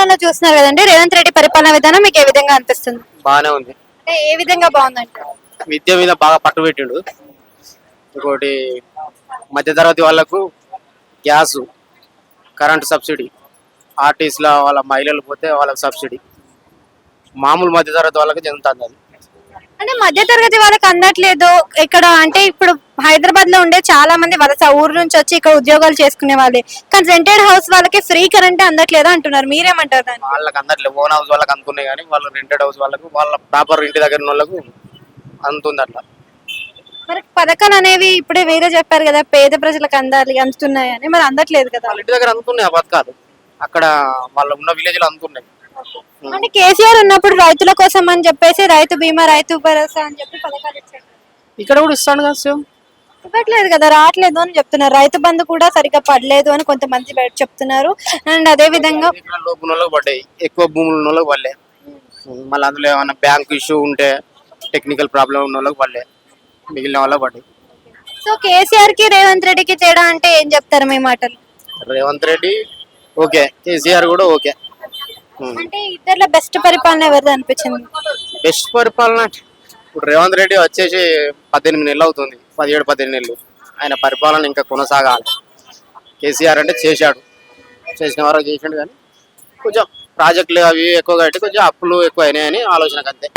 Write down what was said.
పరిపాలన చూస్తున్నారు కదండి, రేవంత్ రెడ్డి పరిపాలన విధానం మీకు ఏ విధంగా అనిపిస్తుంది? బాగానే ఉంది. అంటే ఏ విధంగా బాగుందంటే? విద్య మీద బాగా పట్టు పెట్టిండు. ఇంకోటి మధ్యతరగతి వాళ్ళకు గ్యాస్, కరెంట్ సబ్సిడీ, ఆర్టీసీల వాళ్ళ మహిళలు పోతే వాళ్ళకి సబ్సిడీ, మామూలు మధ్యతరగతి వాళ్ళకి చెందుతుంది అది. అంటే మధ్య తరగతి వాళ్ళకి అందట్లేదు ఇక్కడ. అంటే ఇప్పుడు హైదరాబాద్ లో ఉండే చాలా మంది వలస ఊరు నుంచి వచ్చి ఇక్కడ ఉద్యోగాలు చేసుకునే వాళ్ళే, కానీ రెంటెడ్ హౌస్ వాళ్ళకి ఫ్రీ కరెంట్ అందట్లేదు అంటున్నారు. మీరేమంటారు దాన్ని? వాళ్ళకి అందట్లే. ఓన్ హౌస్ వాళ్ళకి అందుతున్నాయి కానీ వాళ్ళు రెంటెడ్ హౌస్ వాళ్ళకు, వాళ్ళ ప్రాపర్ ఇంటి దగ్గర ఉన్న వాళ్ళకు అందుతుంది అట్లా. మరి పథకాలు అనేవి ఇప్పుడే వేరే చెప్పారు కదా, పేద ప్రజలకు అందాలి అందుతున్నాయి అని, మరి అందట్లేదు కదా. వాళ్ళ ఇంటి దగ్గర అందుతున్నాయి ఆ పథకాలు, అక్కడ వాళ్ళ ఉన్న విలేజ్ లో అందుతున్నాయి. అంటే కేసీఆర్ ఉన్నప్పుడు రైతుల కోసం అని చెప్పేసి రైతు బీమా, రైతు భరోసా అని చెప్పి పథకాలు ఇచ్చారు. ఇక్కడ కూడా ఇస్తాడు కదా సేమ్. ఇవ్వట్లేదు కదా, రావట్లేదు అని చెప్తున్నారు. రైతు బంధు కూడా సరిగ్గా పడలేదు అని కొంతమంది బయట చెప్తున్నారు. అండ్ అదే విధంగా లోపు ఉన్న వాళ్ళకి పడ్డాయి, ఎక్కువ భూములు ఉన్న వాళ్ళకి పడలే. మళ్ళీ అందులో ఏమైనా బ్యాంక్ ఇష్యూ ఉంటే, టెక్నికల్ ప్రాబ్లం ఉన్న వాళ్ళకి పడలే, మిగిలిన వాళ్ళకి పడ్డాయి. సో కేసీఆర్ కి రేవంత్ రెడ్డికి తేడా అంటే ఏం చెప్తారు మీ మాటలు? రేవంత్ రెడ్డి ఓకే, కేసీఆర్ కూడా ఓకే. అంటే ఇద్దరిలో బెస్ట్ పరిపాలన ఎవరిది అనిపించింది? బెస్ట్ పరిపాలన ఇప్పుడు రేవంత్ రెడ్డి వచ్చేసి 18 నెలలు అవుతుంది, 17-18 నెలలు. ఆయన పరిపాలన ఇంకా కొనసాగాలి. కేసీఆర్ అంటే చేశాడు, చేసిన వరకు చేసాడు, కానీ కొంచెం ప్రాజెక్టులు అవి ఎక్కువ కట్టి కొంచెం అప్పులు ఎక్కువ అయినాయని ఆలోచనకు అంతే.